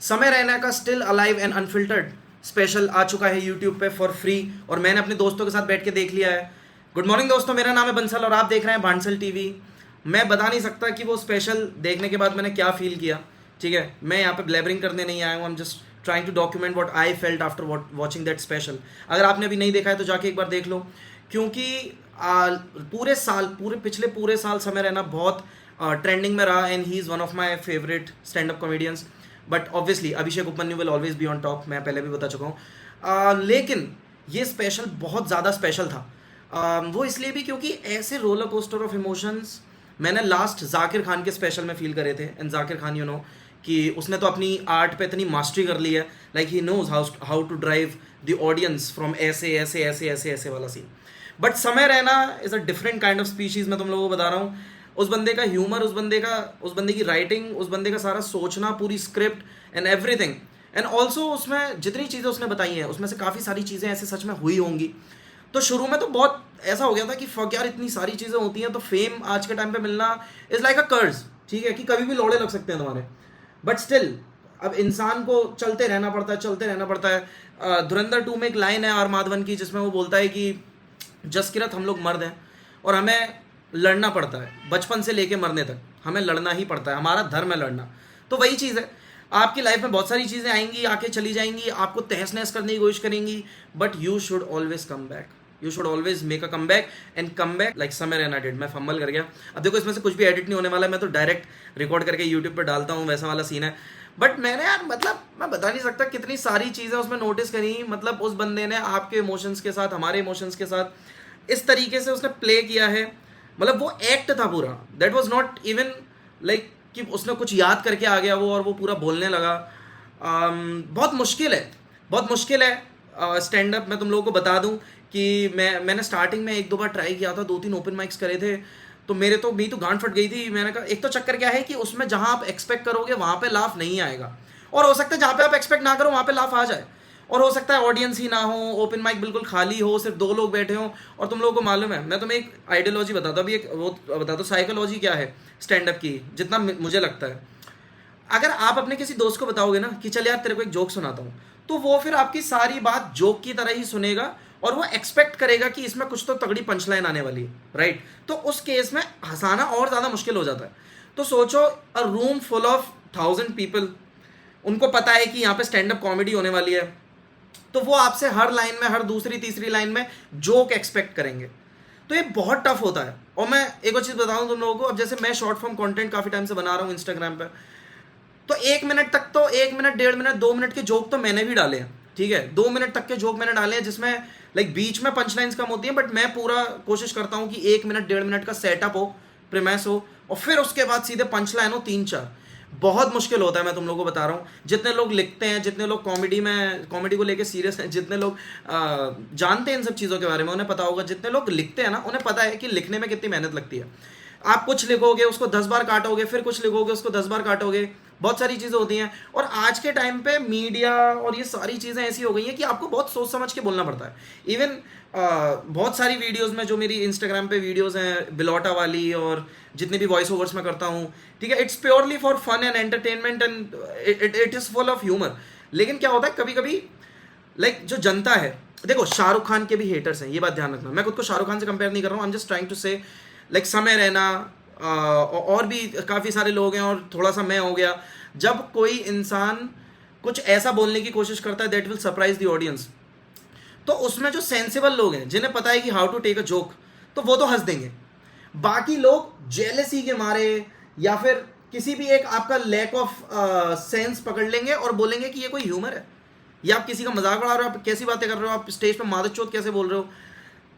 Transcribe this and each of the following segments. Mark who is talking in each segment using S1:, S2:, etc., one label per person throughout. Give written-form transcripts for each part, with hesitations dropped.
S1: समय रैना का still alive and unfiltered special आ चुका है यूट्यूब पे फॉर फ्री और मैंने अपने दोस्तों के साथ बैठ के देख लिया है। गुड मॉर्निंग दोस्तों, मेरा नाम है बंसल और आप देख रहे हैं बांसल टीवी। मैं बता नहीं सकता कि वो स्पेशल देखने के बाद मैंने क्या फील किया। ठीक है, मैं यहाँ पे ब्लेबरिंग करने नहीं आया हूँ। I am just trying to document what I felt after watching that special. अगर आपने अभी नहीं देखा है तो जाके एक बार देख लो, क्योंकि पूरे साल समय रैना बहुत ट्रेंडिंग में रहा and he is one of my favourite stand up comedians. But obviously Abhishek Upamanyu will always be on top, मैं पहले भी बता चुका हूँ। लेकिन ये स्पेशल बहुत ज़्यादा स्पेशल था। वो इसलिए भी क्योंकि ऐसे रोलर कोस्टर ऑफ इमोशंस मैंने लास्ट जाकिर खान के स्पेशल में फील करे थे। And Zakir Khan you know कि उसने तो अपनी आर्ट पे इतनी मास्टरी कर ली है, like he knows how to drive the audience from ऐसे ऐसे ऐसे ऐसे ऐसे वाला scene. But Samay Raina is a different kind of species. मैं तुम लोगों को बता रहा हूँ, उस बंदे का ह्यूमर, उस बंदे की राइटिंग, उस बंदे का सारा सोचना, पूरी script and everything. And also उसमें जितनी चीज़ें उसने बताई हैं उसमें से काफ़ी सारी चीज़ें ऐसे सच में हुई होंगी। तो शुरू में तो बहुत ऐसा हो गया था कि फक यार, इतनी सारी चीज़ें होती हैं तो फेम आज के टाइम पे मिलना इज़ लाइक अ कर्ज। ठीक है कि कभी भी लौड़े लग सकते हैं तुम्हारे, बट स्टिल अब इंसान को चलते रहना पड़ता है। धुरंधर 2 में एक लाइन है आर माधवन की जिसमें वो बोलता है कि जसकिरत हम लोग मर्द हैं और हमें लड़ना पड़ता है, बचपन से लेके मरने तक हमें लड़ना ही पड़ता है, हमारा धर्म है लड़ना। तो वही चीज़ है, आपकी लाइफ में बहुत सारी चीज़ें आएंगी, आके चली जाएंगी, आपको तहस नहस करने की कोशिश करेंगी, but you should always come back, you should always make a come back and come back like Samay Raina did. मैं फंबल कर गया। अब देखो इसमें से कुछ भी एडिट नहीं होने वाला है, मैं तो डायरेक्ट रिकॉर्ड करके यूट्यूब पर डालता हूँ, वैसा वाला सीन है। बट मैंने यार मतलब मैं बता नहीं सकता कितनी सारी चीज़ें उसमें नोटिस करी। मतलब उस बंदे ने आपके इमोशंस के साथ, हमारे इमोशंस के साथ इस तरीके से उसने प्ले किया है। मतलब वो एक्ट था पूरा, that was not even like कि उसने कुछ याद करके आ गया वो और वो पूरा बोलने लगा। बहुत मुश्किल है, बहुत मुश्किल है स्टैंड अप। मैं तुम लोगों को बता दूं कि मैंने स्टार्टिंग में 1-2 बार ट्राई किया था, 2-3 ओपन माइक्स करे थे, तो मेरी तो गांड फट गई थी। मैंने कहा एक तो चक्कर क्या है कि उसमें जहां आप एक्सपेक्ट करोगे वहां पे लाफ नहीं आएगा, और हो सकता है जहां पे आप एक्सपेक्ट ना करो वहां पे लाफ आ जाए, और हो सकता है ऑडियंस ही ना हो, ओपन माइक बिल्कुल खाली हो, सिर्फ 2 लोग बैठे हों। और तुम लोगों को मालूम है, मैं तुम्हें एक आइडियोलॉजी बताता हूँ, अभी एक वो बताता हूँ साइकोलॉजी क्या है स्टैंड अप की, जितना मुझे लगता है। अगर आप अपने किसी दोस्त को बताओगे ना कि चल यार तेरे को एक जोक सुनाता हूँ, तो वो फिर आपकी सारी बात जोक की तरह ही सुनेगा और वो एक्सपेक्ट करेगा कि इसमें कुछ तो तगड़ी पंचलाइन आने वाली है, राइट। तो उस केस में हंसाना और ज़्यादा मुश्किल हो जाता है। तो सोचो अ रूम फुल ऑफ 1000 पीपल, उनको पता है कि यहाँ पे स्टैंड अप कॉमेडी होने वाली है, तो वो आपसे हर लाइन में, हर दूसरी तीसरी लाइन में जोक एक्सपेक्ट करेंगे। तो ये बहुत टफ होता है। और मैं एक और चीज़ बताऊं तुम लोगों को, अब जैसे मैं शॉर्ट फॉर्म कंटेंट काफ़ी टाइम से बना रहा हूँ इंस्टाग्राम पे, तो 1 मिनट तक तो 1 मिनट, 1.5 मिनट, 2 मिनट के जोक तो मैंने भी डाले हैं। ठीक है, 2 मिनट तक के जोक मैंने डाले हैं जिसमें लाइक बीच में पंच लाइन्स कम होती हैं, बट मैं पूरा कोशिश करता हूँ कि 1 मिनट, 1.5 मिनट का सेटअप हो, प्रीमाइस हो, और फिर उसके बाद सीधे पंच लाइन हो 3-4। बहुत मुश्किल होता है, मैं तुम लोगों को बता रहा हूँ। जितने लोग लिखते हैं, जितने लोग कॉमेडी को लेके सीरियस हैं, जितने लोग जानते हैं इन सब चीज़ों के बारे में, उन्हें पता होगा। जितने लोग लिखते हैं ना, उन्हें पता है कि लिखने में कितनी मेहनत लगती है। आप कुछ लिखोगे उसको 10 बार काटोगे, फिर कुछ लिखोगे उसको 10 बार काटोगे, बहुत सारी चीज़ें होती हैं। और आज के टाइम पे मीडिया और ये सारी चीज़ें ऐसी हो गई हैं कि आपको बहुत सोच समझ के बोलना पड़ता है। इवन बहुत सारी वीडियोस में, जो मेरी इंस्टाग्राम पे वीडियोस हैं बिलोटा वाली और जितने भी वॉइस ओवर्स में करता हूँ, ठीक है, it's purely for fun and entertainment and it is full of humour. लेकिन क्या होता है कभी कभी, लाइक जो जनता है, देखो शाहरुख खान के भी हेटर्स हैं, ये बात ध्यान रखना। मैं खुद को शाहरुख खान से कंपेयर नहीं कर रहा हूँ, I am just trying to say like Samay Raina और भी काफ़ी सारे लोग हैं, और थोड़ा सा मैं हो गया। जब कोई इंसान कुछ ऐसा बोलने की कोशिश करता है that will surprise the audience, तो उसमें जो सेंसिबल लोग हैं, जिन्हें पता है कि how to take a joke, तो वो तो हंस देंगे। बाकी लोग जेलेसी के मारे या फिर किसी भी एक आपका लैक ऑफ सेंस पकड़ लेंगे और बोलेंगे कि ये कोई ह्यूमर है, या आप किसी का मजाक उड़ा रहे हो, आप कैसी बातें कर रहे हो, आप स्टेज पर मादक कैसे बोल रहे हो।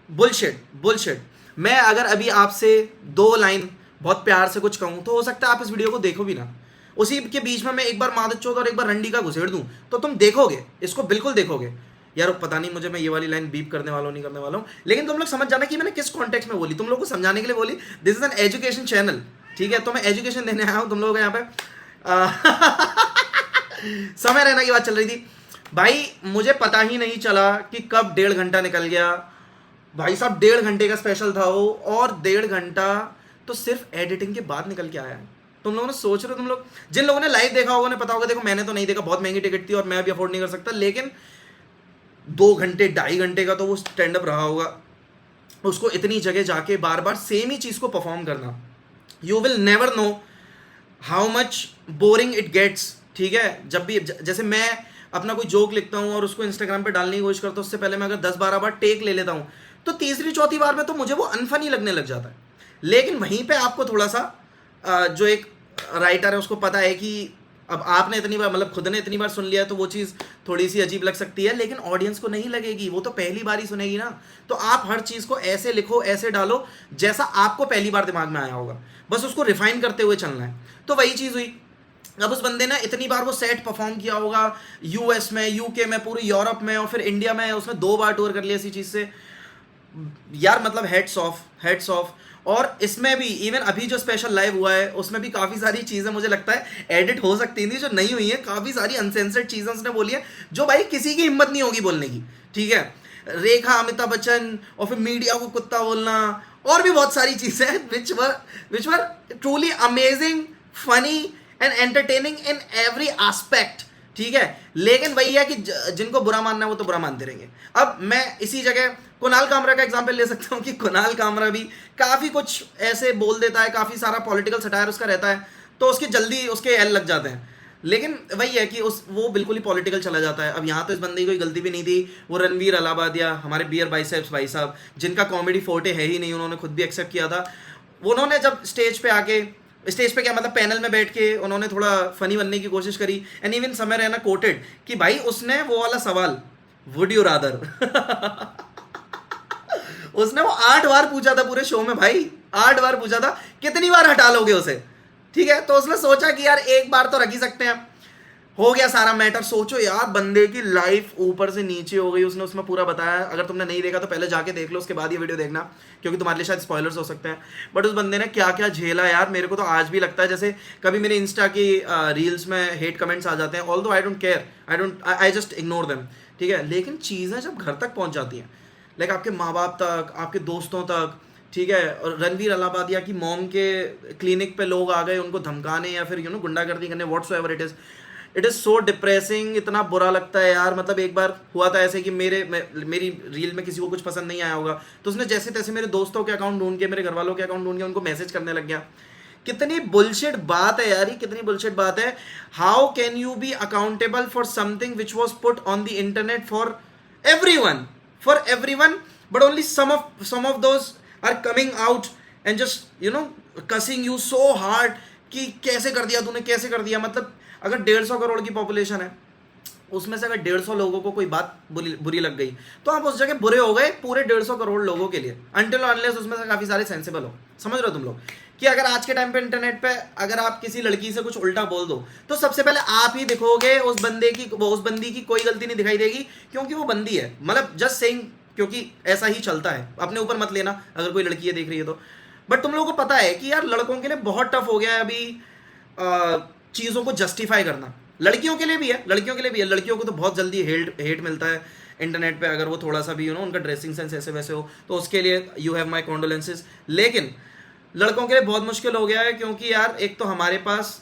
S1: Bullshit, bullshit. मैं अगर अभी आपसे 2 लाइन बहुत प्यार से कुछ कहूँ, तो हो सकता है आप इस वीडियो को देखो भी ना। उसी के बीच में मैं एक बार मादक चौथ और एक बार रंडी का घुसेड़ दूँ, तो तुम देखोगे, इसको बिल्कुल देखोगे। यार पता नहीं मुझे, मैं ये वाली लाइन बीप करने वाला हूँ नहीं करने वाला हूँ, लेकिन तुम लोग समझ जाना कि मैंने किस कॉन्टेक्स्ट में बोली, तुम लोग को समझाने के लिए बोली। This is an education channel, ठीक है, तो मैं एजुकेशन देने आया हूँ तुम लोगों को यहाँ पे। समय रहना की बात चल रही थी भाई, मुझे पता ही नहीं चला कि कब 1.5 घंटा निकल गया। भाई साहब 1.5 घंटे का स्पेशल था वो, और 1.5 घंटा तो सिर्फ एडिटिंग के बाद निकल के आया है। तुम लोगों ने सोच रहे हो, तुम लोग जिन लोगों ने लाइव देखा होगा उन्हें पता होगा, देखो मैंने तो नहीं देखा, बहुत महंगी टिकट थी और मैं भी अफोर्ड नहीं कर सकता, लेकिन 2 घंटे 2.5 घंटे का तो वो स्टैंड अप रहा होगा, उसको इतनी जगह जाके बार बार सेम ही चीज को परफॉर्म करना, you will never know how much boring it gets. ठीक है, जब भी जैसे मैं अपना कोई जोक लिखता हूँ और उसको इंस्टाग्राम पे डालने की कोशिश करता हूँ, उससे पहले मैं अगर 10-12 बार टेक ले लेता हूँ, तो तीसरी चौथी बार में तो मुझे वो अनफनी लगने लग जाता है। लेकिन वहीं पे आपको थोड़ा सा जो एक राइटर है उसको पता है कि अब आपने इतनी बार, मतलब खुद ने इतनी बार सुन लिया है, तो वो चीज़ थोड़ी सी अजीब लग सकती है, लेकिन ऑडियंस को नहीं लगेगी, वो तो पहली बार ही सुनेगी ना। तो आप हर चीज़ को ऐसे लिखो, ऐसे डालो जैसा आपको पहली बार दिमाग में आया होगा, बस उसको रिफाइन करते हुए चलना है। तो वही चीज़ हुई। अब उस बंदे ने इतनी बार वो सेट परफॉर्म किया होगा, यूएस में, यूके में, पूरी यूरोप में और फिर इंडिया में, उसने 2 बार टूर कर लिया इसी चीज़ से यार, मतलब हेड्स ऑफ, हेड्स ऑफ। और इसमें भी इवन अभी जो स्पेशल लाइव हुआ है उसमें भी काफ़ी सारी चीज़ें मुझे लगता है एडिट हो सकती थी जो नहीं हुई है, काफ़ी सारी अनसेंसर्ड चीज़ें उसने बोली है जो भाई किसी की हिम्मत नहीं होगी बोलने की। ठीक है, रेखा, अमिताभ बच्चन और फिर मीडिया को कुत्ता बोलना और भी बहुत सारी चीज़ें which were truly amazing, funny and entertaining in every aspect. ठीक है, लेकिन वही है कि जिनको बुरा मानना है वो तो बुरा मानते रहेंगे। अब मैं इसी जगह कुणाल कामरा का एग्जांपल ले सकता हूँ कि कुणाल कामरा भी काफ़ी कुछ ऐसे बोल देता है, काफ़ी सारा पॉलिटिकल सटायर उसका रहता है, तो उसके जल्दी उसके एल लग जाते हैं। लेकिन वही है कि वो बिल्कुल ही पॉलिटिकल चला जाता है। अब यहाँ तो इस बंदे की कोई गलती भी नहीं थी, वो रणवीर अलाहाबादिया, हमारे बियर बाइसेप्स भाई साहब, जिनका कॉमेडी फोर्टे है ही नहीं, उन्होंने खुद भी एक्सेप्ट किया था। उन्होंने जब स्टेज पे क्या मतलब पैनल में बैठ के उन्होंने थोड़ा फनी बनने की कोशिश करी, एंड इवन समय रैना कोटेड कि भाई उसने वो वाला सवाल, वुड यू रादर उसने वो 8 बार पूछा था पूरे शो में भाई, 8 बार पूछा था, कितनी बार हटा लोगे उसे। ठीक है, तो उसने सोचा कि यार एक बार तो रख ही सकते हैं, हो गया सारा मैटर। सोचो यार, बंदे की लाइफ ऊपर से नीचे हो गई, उसने उसमें पूरा बताया। अगर तुमने नहीं देखा तो पहले जाके देख लो, उसके बाद ये वीडियो देखना, क्योंकि तुम्हारे लिए शायद स्पॉयलर्स हो सकते हैं। बट उस बंदे ने क्या क्या झेला यार, मेरे को तो आज भी लगता है जैसे कभी मेरे इंस्टा की रील्स में हेट कमेंट्स आ जाते हैं, although I don't care, I just ignore them. ठीक है, लेकिन चीज़ें जब घर तक पहुँच जाती हैं, लाइक आपके माँ बाप तक, आपके दोस्तों तक, ठीक है, और रणवीर अलाहाबादिया की मॉम के क्लिनिक पे लोग आ गए उनको धमकाने या फिर गुंडागर्दी करने, whatsoever it is so depressing, इतना बुरा लगता है यार। मतलब एक बार हुआ था ऐसे कि मेरी रील में किसी को कुछ पसंद नहीं आया होगा, तो उसने जैसे तैसे मेरे दोस्तों के अकाउंट ढूंढ के, मेरे घर वालों के अकाउंट ढूंढ के उनको मैसेज करने लग गया। कितनी बुलशिट बात है यार, ये कितनी बुलशिट बात है। How can you be accountable for something which was put on the internet for everyone, but only some of those are coming out and just cussing you so hard कि कैसे कर दिया तूने, कैसे कर दिया। मतलब अगर 150 करोड़ की पॉपुलेशन है, उसमें से अगर 150 लोगों को कोई बात बुरी लग गई, तो आप उस जगह बुरे हो गए पूरे 150 करोड़ लोगों के लिए, अनटिल अनलेस उसमें से काफी सारे सेंसिबल हो। समझ रहे हो तुम लोग कि अगर आज के टाइम पे इंटरनेट पे अगर आप किसी लड़की से कुछ उल्टा बोल दो, तो सबसे पहले आप ही दिखोगे, उस बंदी की कोई गलती नहीं दिखाई देगी, क्योंकि वो बंदी है। मतलब जस्ट सेइंग, क्योंकि ऐसा ही चलता है, अपने ऊपर मत लेना अगर कोई लड़की ये देख रही है तो। बट तुम लोगों को पता है कि यार लड़कों के लिए बहुत टफ हो गया है अभी चीज़ों को जस्टिफाई करना। लड़कियों के लिए भी है, लड़कियों को तो बहुत जल्दी हेट मिलता है इंटरनेट पे, अगर वो थोड़ा सा भी उनका ड्रेसिंग सेंस ऐसे वैसे हो, तो उसके लिए यू हैव माई कॉन्डोलेंसेज। लेकिन लड़कों के लिए बहुत मुश्किल हो गया है, क्योंकि यार एक तो हमारे पास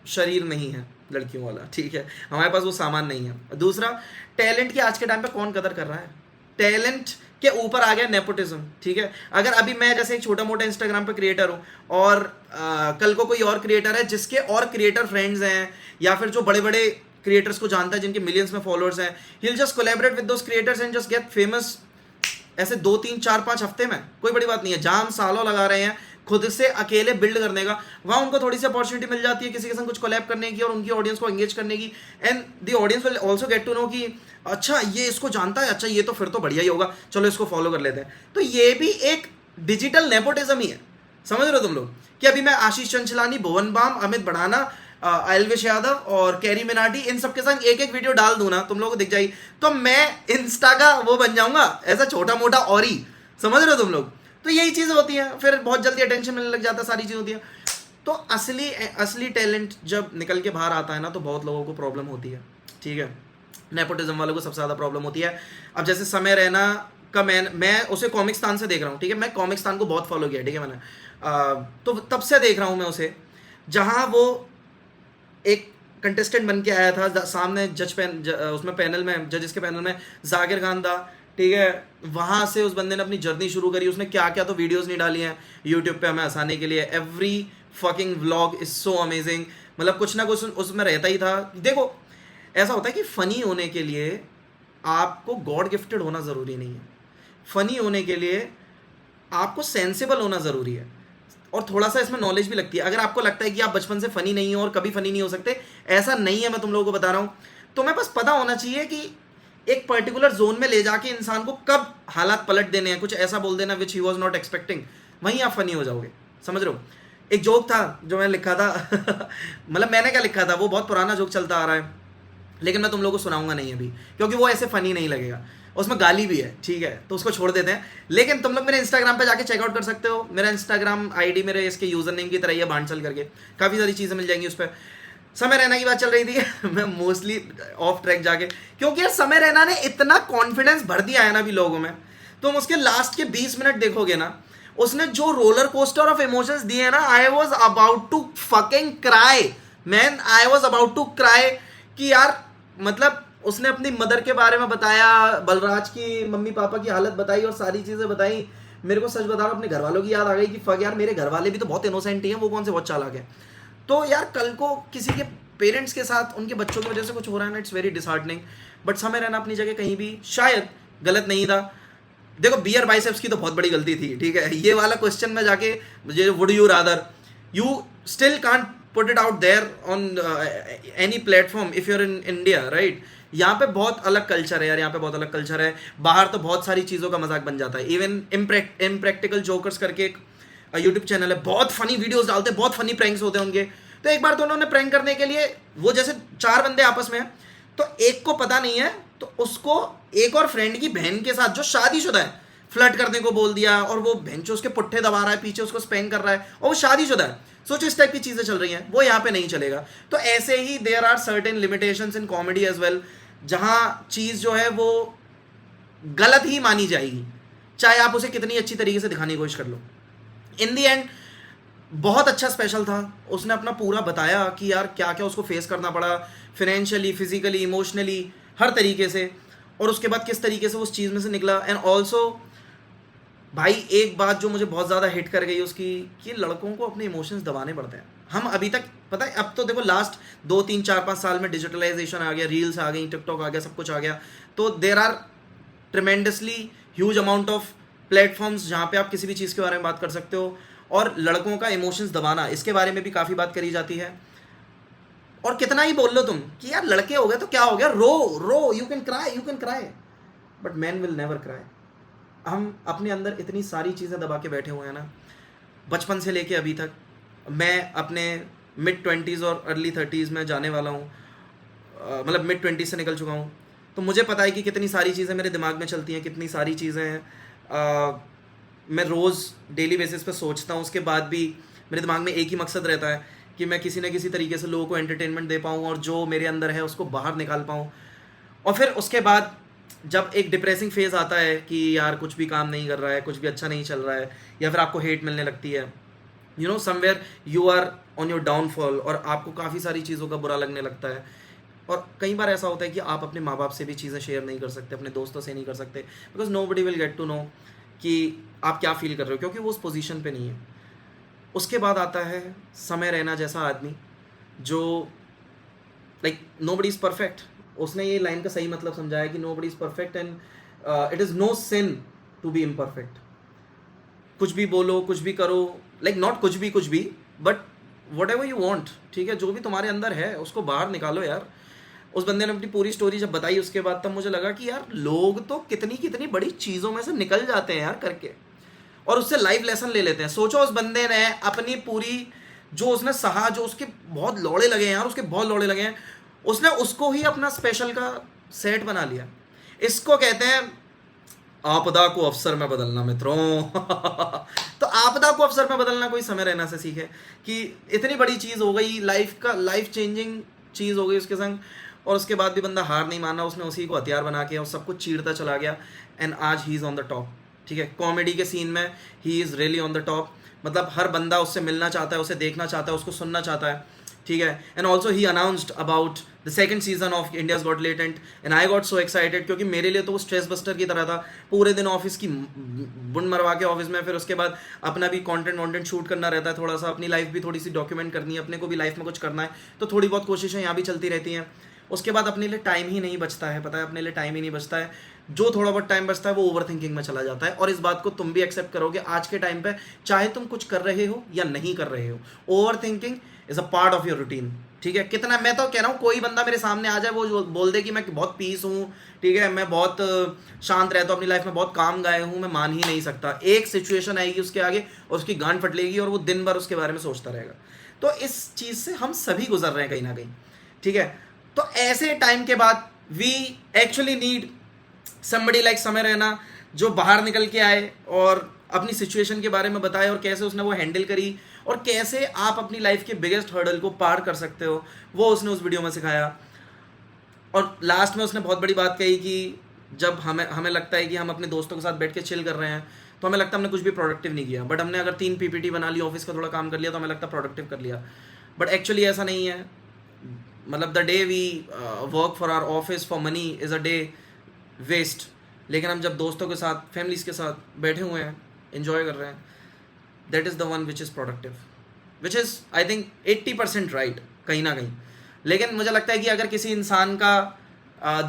S1: शरीर नहीं है लड़कियों वाला, ठीक है, हमारे पास वो सामान नहीं है। दूसरा, टैलेंट की आज के टाइम पे कौन कदर कर रहा है? टैलेंट के ऊपर आ गया नेपोटिज्म। ठीक है, अगर अभी मैं जैसे एक छोटा मोटा इंस्टाग्राम पे क्रिएटर हूँ और कल को कोई और क्रिएटर है जिसके और क्रिएटर फ्रेंड्स हैं, या फिर जो बड़े बड़े क्रिएटर्स को जानता है जिनके मिलियंस में फॉलोअर्स हैं, he will just collaborate with those creators and just get famous ऐसे 2 3 4 5 हफ्ते में। कोई बड़ी बात नहीं है, जहां हम सालों लगा रहे हैं खुद से अकेले बिल्ड करने का, वहां उनको थोड़ी सी अपॉर्चुनिटी मिल जाती है किसी के संग कुछ कोलैब करने की और उनकी ऑडियंस को एंगेज करने की, and the audience will also get to know कि अच्छा ये इसको जानता है, अच्छा ये तो फिर तो बढ़िया ही होगा, चलो इसको फॉलो कर लेते हैं। तो ये भी एक डिजिटल नेपोटिज्म ही है। समझ रहे हो तुम लोग कि अभी मैं आशीष चंचलानी, भुवन बाम, अमित भड़ाना, एल्विश यादव और कैरी मिनाटी, इन सबके संग एक एक वीडियो डाल दूं ना, तुम लोगों को दिख जाएगी, तो मैं इंस्टा का वो बन जाऊंगा, ऐसा छोटा मोटा और ही। समझ रहे हो तुम लोग? तो यही चीज़ होती है, फिर बहुत जल्दी अटेंशन मिलने लग जाता है, सारी चीज़ होती है। तो असली टैलेंट जब निकल के बाहर आता है ना, तो बहुत लोगों को प्रॉब्लम होती है। ठीक है, नेपोटिज्म वालों को सबसे ज़्यादा प्रॉब्लम होती है। अब जैसे समय रैना का मैं उसे कॉमिक्स्तान से देख रहा हूँ। ठीक है, मैं कॉमिक्स्तान को बहुत फॉलो किया, ठीक है मैंने, तो तब से देख रहा हूँ मैं उसे। जहाँ वो एक कंटेस्टेंट बन के आया था, सामने उसमें पैनल में, जजेस के पैनल में जाकिर खान था, ठीक है। वहाँ से उस बंदे ने अपनी जर्नी शुरू करी, उसने क्या क्या तो वीडियोस नहीं डाली हैं यूट्यूब पे हमें हंसाने के लिए। Every fucking vlog is so amazing, मतलब कुछ ना कुछ उसमें रहता ही था। देखो ऐसा होता है कि फ़नी होने के लिए आपको गॉड गिफ्टेड होना ज़रूरी नहीं है, फ़नी होने के लिए आपको सेंसिबल होना ज़रूरी है, और थोड़ा सा इसमें नॉलेज भी लगती है। अगर आपको लगता है कि आप बचपन से फ़नी नहीं हो और कभी फ़नी नहीं हो सकते, ऐसा नहीं है, मैं तुम लोगों को बता रहा हूँ। तुम्हें बस पता होना चाहिए कि एक पर्टिकुलर जोन में ले जाके इंसान को कब हालात पलट देने हैं, कुछ ऐसा बोल देना विच ही वॉज नॉट एक्सपेक्टिंग, वहीं आप फ़नी हो जाओगे, समझ रहे हो। एक जोक था जो मैंने लिखा था मतलब मैंने क्या लिखा था, वो बहुत पुराना जोक चलता आ रहा है, लेकिन मैं तुम लोगों को सुनाऊंगा नहीं अभी, क्योंकि वो ऐसे फ़नी नहीं लगेगा, उसमें गाली भी है, ठीक है, तो उसको छोड़ देते हैं। लेकिन तुम लोग मेरे इंस्टाग्राम पे जाके चेकआउट कर सकते हो, मेरा इंस्टाग्राम आईडी मेरे इसके यूज़र नेम की तरह ही है, बांचल करके, काफ़ी सारी चीज़ें मिल जाएंगी उस पर। समय रैना की बात चल रही थी मैं मोस्टली ऑफ ट्रैक जाके, क्योंकि यार समय रैना ने इतना कॉन्फिडेंस भर दिया है ना अभी लोगों में, तुम उसके लास्ट के 20 मिनट देखोगे ना, उसने जो रोलर कोस्टर ऑफ इमोशंस दिए हैं ना, I was about to fucking cry man, I was about to cry. कि यार मतलब उसने अपनी मदर के बारे में बताया, बलराज की मम्मी पापा की हालत बताई और सारी चीज़ें बताई। मेरे को सच बता रहा हूँ, अपने घर वालों की याद आ गई कि फक यार मेरे घर वाले भी तो बहुत इनोसेंट ही हैं, वो कौन से बहुत चालाक हैं। तो यार कल को किसी के पेरेंट्स के साथ उनके बच्चों की वजह से कुछ हो रहा है ना, it's very disheartening. But Samay Raina अपनी जगह कहीं भी शायद गलत नहीं था। देखो बियर बाइसेप्स की तो बहुत बड़ी गलती थी, ठीक है, ये वाला क्वेश्चन में जाके मुझे would you rather, you still can't put it out there on any platform if you're in India, right. यहाँ पे बहुत अलग कल्चर है यार, यहाँ पे बहुत अलग कल्चर है। बाहर तो बहुत सारी चीज़ों का मजाक बन जाता है। इवन इम्प्रैक्टिकल जोकर्स करके एक यूट्यूब चैनल है, बहुत फनी वीडियोस डालते हैं, बहुत फनी प्रैंक्स होते हैं उनके। तो एक बार तो उन्होंने प्रैंक करने के लिए, वो जैसे 4 बंदे आपस में हैं, तो एक को पता नहीं है, तो उसको एक और फ्रेंड की बहन के साथ जो शादीशुदा है फ्लर्ट करने को बोल दिया, और वो बेंचो उसके पुट्ठे दबा रहा है, पीछे उसको स्पैंक कर रहा है, और वो शादीशुदा है। सोचो इस टाइप की चीज़ें चल रही हैं, वो यहाँ पे नहीं चलेगा। तो ऐसे ही there are certain limitations in comedy as well, जहाँ चीज़ जो है वो गलत ही मानी जाएगी, चाहे आप उसे कितनी अच्छी तरीके से दिखाने की कोशिश कर लो। इन दी एंड बहुत अच्छा स्पेशल था, उसने अपना पूरा बताया कि यार क्या क्या उसको फेस करना पड़ा, फिनेंशियली, फिजिकली, इमोशनली, हर तरीके से, और उसके बाद किस तरीके से उस चीज़ में से निकला। एंड ऑल्सो भाई एक बात जो मुझे बहुत ज़्यादा हिट कर गई उसकी, कि लड़कों को अपने इमोशंस दबाने पड़ते हैं। हम अभी तक पता है, अब तो देखो लास्ट 2 3 4 5 साल में डिजिटलाइजेशन आ गया, रील्स आ गई, टिकटॉक आ गया, सब कुछ आ गया, तो there are tremendously huge amount of platforms जहाँ पे आप किसी भी चीज़ के बारे में बात कर सकते हो। और लड़कों का इमोशंस दबाना, इसके बारे में भी काफ़ी बात करी जाती है। और कितना ही बोल लो तुम कि यार लड़के हो गए तो क्या हो गया, रो रो, you can cry, but man will never cry. हम अपने अंदर इतनी सारी चीज़ें दबा के बैठे हुए हैं ना, बचपन से लेके अभी तक। मैं अपने मिड 20s और अर्ली 30s में जाने वाला हूँ, मतलब मिड 20s से निकल चुका हूँ, तो मुझे पता है कि कितनी सारी चीज़ें मेरे दिमाग में चलती हैं, कितनी सारी चीज़ें मैं रोज़ डेली बेसिस पे सोचता हूँ। उसके बाद भी मेरे दिमाग में एक ही मकसद रहता है कि मैं किसी न किसी तरीके से लोगों को एंटरटेनमेंट दे पाऊँ और जो मेरे अंदर है उसको बाहर निकाल पाऊँ। और फिर उसके बाद जब एक डिप्रेसिंग फेज़ आता है कि यार कुछ भी काम नहीं कर रहा है, कुछ भी अच्छा नहीं चल रहा है, या फिर आपको हेट मिलने लगती है, you know somewhere you are on your downfall, और आपको काफ़ी सारी चीज़ों का बुरा लगने लगता है। और कई बार ऐसा होता है कि आप अपने माँ बाप से भी चीज़ें शेयर नहीं कर सकते, अपने दोस्तों से नहीं कर सकते, because nobody will get to know कि आप क्या फील कर रहे हो, क्योंकि वो उस पोजीशन पे नहीं है। उसके बाद आता है समय रैना जैसा आदमी, जो like nobody is perfect. उसने ये लाइन का सही मतलब समझाया कि nobody is perfect and it is no sin to be imperfect. कुछ भी बोलो, कुछ भी करो, लाइक नॉट कुछ भी, but what ever you want, ठीक है, जो भी तुम्हारे अंदर है उसको बाहर निकालो यार। उस बंदे ने अपनी पूरी स्टोरी जब बताई उसके बाद, तब मुझे लगा कि यार लोग तो कितनी कितनी बड़ी चीज़ों में से निकल जाते हैं यार करके, और उससे लाइफ लेसन ले लेते हैं। सोचो उस बंदे ने अपनी पूरी, जो उसने सहा, जो उसके बहुत लौड़े लगे हैं यार, उसके बहुत लौड़े लगे हैं, उसने उसको ही अपना स्पेशल का सेट बना लिया। इसको कहते हैं आपदा को अवसर में बदलना मित्रों तो आपदा को अवसर में बदलना कोई समय रैना से सीखे कि इतनी बड़ी चीज़ हो गई, लाइफ चेंजिंग चीज़ हो गई उसके संग, और उसके बाद भी बंदा हार नहीं माना, उसने उसी को हथियार बना के और सब कुछ चीरता चला गया, एंड आज he is on the top. ठीक है, कॉमेडी के सीन में he is really on the top. मतलब हर बंदा उससे मिलना चाहता है, उसे देखना चाहता है, उसको सुनना चाहता है, ठीक है। And also he announced about the second season of India's got latent and I got so excited, क्योंकि मेरे लिए तो वो स्ट्रेस बस्टर की तरह था। पूरे दिन ऑफिस की बुंड मरवा के ऑफिस में, फिर उसके बाद अपना भी कंटेंट शूट करना रहता है, थोड़ा सा अपनी लाइफ भी थोड़ी सी डॉक्यूमेंट करनी है, अपने को भी लाइफ में कुछ करना है, तो थोड़ी बहुत कोशिशें यहाँ भी चलती रहती हैं। उसके बाद अपने लिए टाइम ही नहीं बचता है, पता है, अपने लिए टाइम ही नहीं बचता है। जो थोड़ा बहुत टाइम बचता है वो ओवर थिंकिंग में चला जाता है। और इस बात को तुम भी एक्सेप्ट करोगे आज के टाइम पे, चाहे तुम कुछ कर रहे हो या नहीं कर रहे हो, over thinking is a part of your routine, ठीक है। कितना मैं तो कह रहा हूँ, कोई बंदा मेरे सामने आ जाए, वो बोल दे कि मैं बहुत पीस हूँ, ठीक है, मैं बहुत शांत रहता हूँ अपनी लाइफ में, बहुत काम गाय हूँ, मैं मान ही नहीं सकता। एक सिचुएशन आएगी उसके आगे और उसकी गांड फटलेगी और वो दिन भर उसके बारे में सोचता रहेगा। तो इस चीज़ से हम सभी गुजर रहे हैं कहीं ना कहीं, ठीक है। तो ऐसे टाइम के बाद we actually need somebody like Samay Raina, जो बाहर निकल के आए और अपनी सिचुएशन के बारे में बताए और कैसे उसने वो हैंडल करी और कैसे आप अपनी लाइफ के बिगेस्ट हर्डल को पार कर सकते हो, वो उसने उस वीडियो में सिखाया। और लास्ट में उसने बहुत बड़ी बात कही कि जब हमें लगता है कि हम अपने दोस्तों के साथ बैठ के चिल कर रहे हैं, तो हमें लगता है हमने कुछ भी प्रोडक्टिव नहीं किया, बट हमने अगर 3 PPT बना ली, ऑफिस का थोड़ा काम कर लिया, तो हमें लगता है प्रोडक्टिव कर लिया। बट एक्चुअली ऐसा नहीं है। मतलब the day we work for our office for money is a day waste, लेकिन हम जब दोस्तों के साथ, फैमिलीज के साथ बैठे हुए हैं, इन्जॉय कर रहे हैं, that is the one which is productive, which is I think 80% right कहीं ना कहीं। लेकिन मुझे लगता है कि अगर किसी इंसान का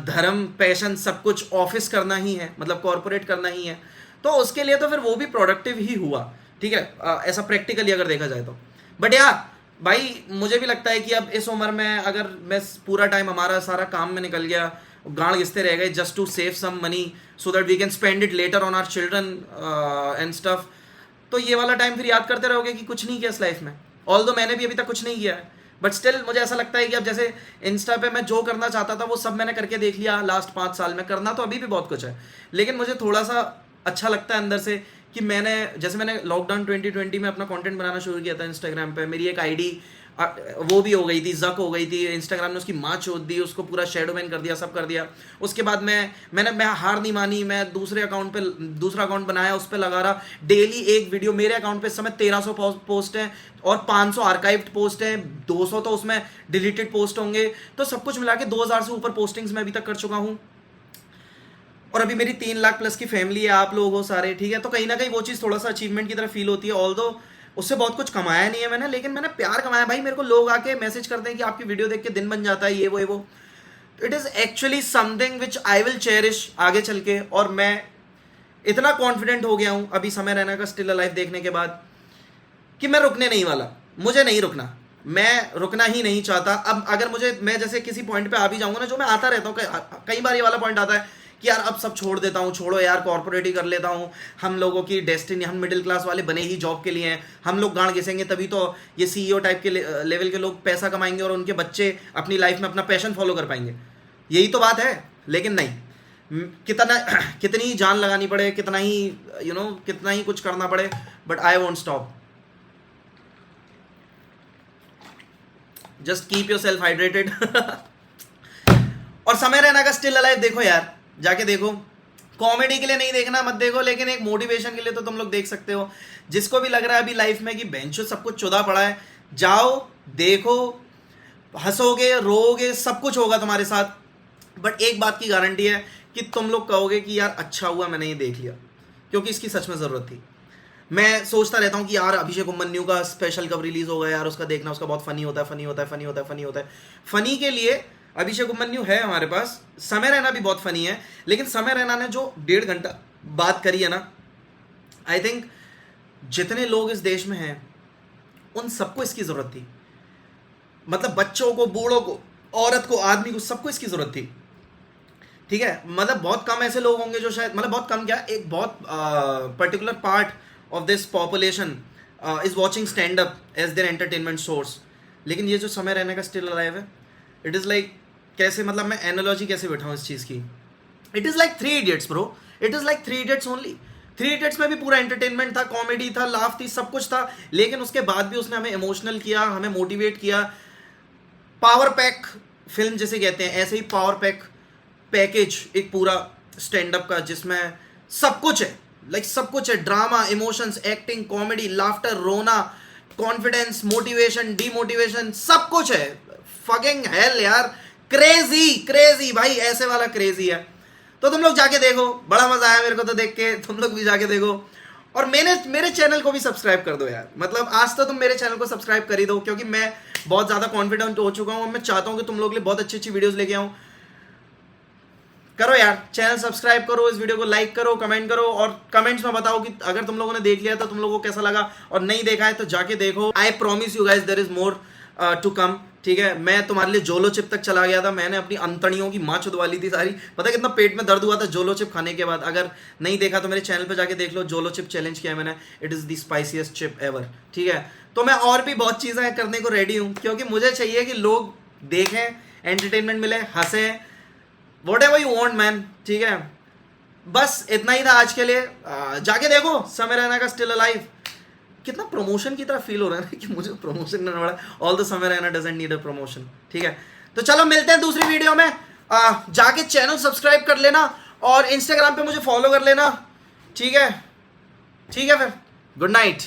S1: धर्म, पैशन, सब कुछ ऑफिस करना ही है, मतलब कॉरपोरेट करना ही है, तो उसके लिए तो फिर वो भी प्रोडक्टिव ही हुआ, ठीक है, ऐसा प्रैक्टिकली अगर देखा जाए तो। बट यार भाई, मुझे भी लगता है कि अब इस उम्र में अगर मैं पूरा टाइम हमारा सारा काम में निकल गया, गांड घिसते रह गए just to save some money so that we can spend it later on our children and stuff, तो ये वाला टाइम फिर याद करते रहोगे कि कुछ नहीं किया इस लाइफ में। ऑल्दो मैंने भी अभी तक कुछ नहीं किया है, बट स्टिल मुझे ऐसा लगता है कि अब जैसे इंस्टा पे मैं जो करना चाहता था वो सब मैंने करके देख लिया लास्ट 5 साल में। करना तो अभी भी बहुत कुछ है, लेकिन मुझे थोड़ा सा अच्छा लगता है अंदर से कि मैंने लॉकडाउन 2020 में अपना कंटेंट बनाना शुरू किया था इंस्टाग्राम पे। मेरी एक आईडी वो भी हो गई थी, जक हो गई थी, इंस्टाग्राम ने उसकी माँ चोद दी, उसको पूरा शेडो बैन कर दिया, सब कर दिया। उसके बाद मैं हार नहीं मानी, मैं दूसरा अकाउंट बनाया, उस पर लगा रहा डेली एक वीडियो। मेरे अकाउंट पे इस समय 1300 पोस्ट हैं और 500 आर्काइव्ड पोस्ट हैं, 200 तो उसमें डिलीटेड पोस्ट होंगे, तो सब कुछ मिला के 2000 से ऊपर पोस्टिंग्स मैं अभी तक कर चुका हूँ। और अभी मेरी 3 लाख प्लस की फैमिली है, आप लोग हो सारे, ठीक है। तो कहीं ना कहीं वो चीज़ थोड़ा सा अचीवमेंट की तरह फील होती है। ऑल्दो उससे बहुत कुछ कमाया नहीं है मैंने, लेकिन मैंने प्यार कमाया भाई। मेरे को लोग आके मैसेज करते हैं कि आपकी वीडियो देख के दिन बन जाता है, ये वो। It is actually something which I will cherish आगे चल के। और मैं इतना कॉन्फिडेंट हो गया हूँ अभी समय रैना का स्टिल अलाइव देखने के बाद कि मैं रुकने नहीं वाला, मुझे नहीं रुकना, मैं रुकना ही नहीं चाहता। अब अगर मैं जैसे किसी पॉइंट पे आ भी जाऊंगा ना, जो मैं आता रहता हूँ कई बार, ये वाला पॉइंट आता है कि यार अब सब छोड़ देता हूँ, छोड़ो यार, कॉर्पोरेट ही कर लेता हूँ। हम लोगों की डेस्टिनी, हम मिडिल क्लास वाले बने ही जॉब के लिए हैं, हम लोग गांड घिसेंगे तभी तो ये CEO टाइप के लेवल के लोग पैसा कमाएंगे और उनके बच्चे अपनी लाइफ में अपना पैशन फॉलो कर पाएंगे, यही तो बात है। लेकिन नहीं, कितनी ही जान लगानी पड़े, कितना ही कुछ करना पड़े, but I won't stop. Just keep your self hydrated. और समय रैना का स्टिल अलाइव देखो यार, जाके देखो। कॉमेडी के लिए नहीं देखना, मत देखो, लेकिन एक मोटिवेशन के लिए तो तुम लोग देख सकते हो। जिसको भी लग रहा है अभी लाइफ में कि बेंचो सब कुछ चुदा पड़ा है, जाओ देखो, हंसोगे, रोओगे, सब कुछ होगा तुम्हारे साथ। बट एक बात की गारंटी है कि तुम लोग कहोगे कि यार अच्छा हुआ मैंने ये देख लिया, क्योंकि इसकी सच में ज़रूरत थी। मैं सोचता रहता हूँ कि यार अभिषेक उपमन्यु का स्पेशल कब रिलीज होगा यार, उसका देखना, उसका बहुत फनी होता है। फनी के लिए अभिषेक उपमन्यु है हमारे पास, समय रैना भी बहुत फनी है। लेकिन समय रैना ने जो 1.5 घंटा बात करी है ना, आई थिंक जितने लोग इस देश में हैं उन सबको इसकी ज़रूरत थी। मतलब बच्चों को, बूढ़ों को, औरत को, आदमी को, सबको इसकी ज़रूरत थी, ठीक है। मतलब बहुत कम ऐसे लोग होंगे जो शायद, मतलब बहुत कम क्या, एक बहुत particular part of this population is watching stand up as their entertainment source. लेकिन ये जो समय रहने का स्टिल अलाइव है, इट इज़ लाइक, कैसे, मतलब मैं एनालॉजी कैसे बैठाऊँ इस चीज़ की। It is like 3 Idiots bro, it is like 3 Idiots only. 3 Idiots में भी पूरा एंटरटेनमेंट था, कॉमेडी था, लाफ थी, सब कुछ था, लेकिन उसके बाद भी उसने हमें इमोशनल किया, हमें मोटिवेट किया। पावर पैक फिल्म जिसे कहते हैं, ऐसे ही पावर पैक पैकेज एक पूरा स्टैंड अप का, जिसमें सब कुछ है, लाइक सब कुछ है, drama, emotions, acting, comedy, laughter, रोना, कॉन्फिडेंस, मोटिवेशन, डीमोटिवेशन, सब कुछ है। फकिंग हेल यार, क्रेजी क्रेजी भाई, ऐसे वाला क्रेजी है। तो तुम लोग जाके देखो, बड़ा मजा आया मेरे को तो देख के, तुम लोग भी जाके देखो। और मेरे चैनल को भी सब्सक्राइब कर दो यार, मतलब आज तो तुम मेरे चैनल को सब्सक्राइब कर ही दो, क्योंकि मैं बहुत ज्यादा कॉन्फिडेंट हो चुका हूँ। मैं चाहता हूँ कि तुम लोग के लिए बहुत अच्छी अच्छी वीडियोस लेके आऊँ। करो यार, चैनल सब्सक्राइब करो, इस वीडियो को लाइक करो, कमेंट करो, और कमेंट्स में बताओ कि अगर तुम लोगों ने देख लिया तो तुम लोगों को कैसा लगा, और नहीं देखा है तो जाके देखो। I promise you guys there is more to come, ठीक है। मैं तुम्हारे लिए जोलो चिप तक चला गया था, मैंने अपनी अंतड़ियों की माँ छुदवा ली थी सारी। पता है कितना पेट में दर्द हुआ था जोलो चिप खाने के बाद। अगर नहीं देखा तो मेरे चैनल पे जाके देख लो, जोलो चिप चैलेंज किया है मैंने, it is the spiciest chip ever, ठीक है। तो मैं और भी बहुत चीज़ें करने को रेडी हूँ, क्योंकि मुझे चाहिए कि लोग देखें, एंटरटेनमेंट मिले, हंसें, whatever you want man, ठीक है। बस इतना ही था आज के लिए। जाके देखो समय रैना का स्टिल अलाइव। कितना प्रमोशन की तरह फील हो रहा है ना कि मुझे प्रमोशन करना पड़ा। ऑल द समय Raina doesn't need a promotion, ठीक है। तो चलो मिलते हैं दूसरी वीडियो में। जाके चैनल सब्सक्राइब कर लेना और इंस्टाग्राम पे मुझे फॉलो कर लेना, ठीक है। ठीक है फिर, गुड नाइट।